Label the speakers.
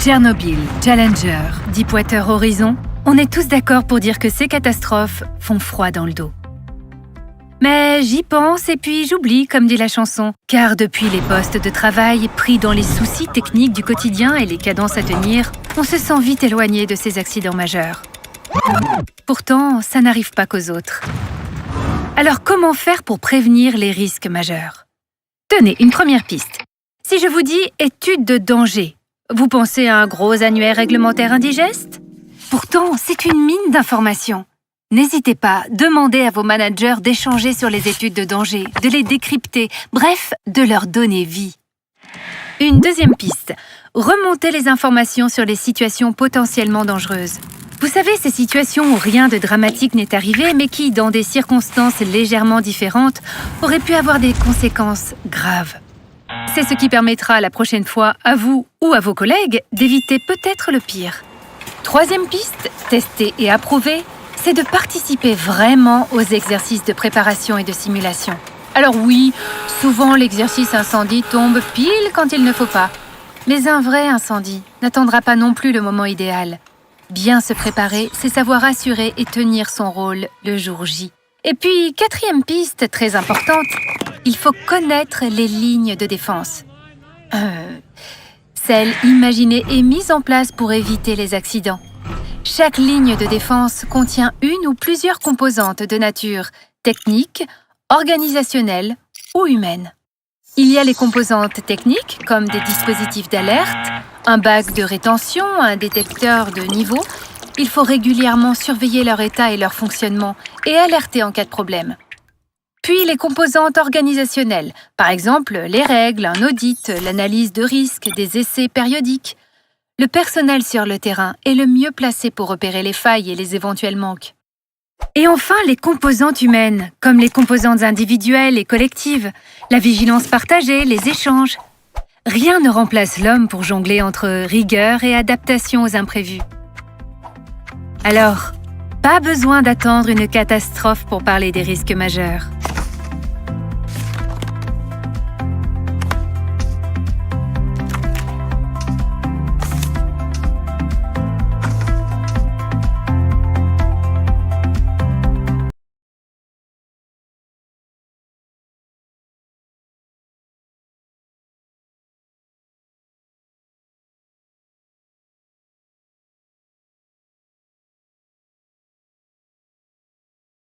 Speaker 1: Tchernobyl, Challenger, Deepwater Horizon, on est tous d'accord pour dire que ces catastrophes font froid dans le dos. Mais j'y pense et puis j'oublie, comme dit la chanson, car depuis les postes de travail, pris dans les soucis techniques du quotidien et les cadences à tenir, on se sent vite éloigné de ces accidents majeurs. Pourtant, ça n'arrive pas qu'aux autres. Alors comment faire pour prévenir les risques majeurs? Tenez, une première piste. Si je vous dis « étude de danger », vous pensez à un gros annuaire réglementaire indigeste? Pourtant, c'est une mine d'informations. N'hésitez pas, demandez à vos managers d'échanger sur les études de danger, de les décrypter, bref, de leur donner vie. Une deuxième piste, remontez les informations sur les situations potentiellement dangereuses. Vous savez, ces situations où rien de dramatique n'est arrivé, mais qui, dans des circonstances légèrement différentes, auraient pu avoir des conséquences graves. C'est ce qui permettra la prochaine fois à vous ou à vos collègues d'éviter peut-être le pire. Troisième piste, testée et approuvée, c'est de participer vraiment aux exercices de préparation et de simulation. Alors oui, souvent l'exercice incendie tombe pile quand il ne faut pas. Mais un vrai incendie n'attendra pas non plus le moment idéal. Bien se préparer, c'est savoir assurer et tenir son rôle le jour J. Et puis, quatrième piste, très importante, il faut connaître les lignes de défense. Celles imaginées et mises en place pour éviter les accidents. Chaque ligne de défense contient une ou plusieurs composantes de nature technique, organisationnelle ou humaine. Il y a les composantes techniques, comme des dispositifs d'alerte, un bac de rétention, un détecteur de niveau. Il faut régulièrement surveiller leur état et leur fonctionnement et alerter en cas de problème. Puis les composantes organisationnelles, par exemple les règles, un audit, l'analyse de risques, des essais périodiques. Le personnel sur le terrain est le mieux placé pour repérer les failles et les éventuels manques. Et enfin, les composantes humaines, comme les composantes individuelles et collectives, la vigilance partagée, les échanges. Rien ne remplace l'homme pour jongler entre rigueur et adaptation aux imprévus. Alors, pas besoin d'attendre une catastrophe pour parler des risques majeurs.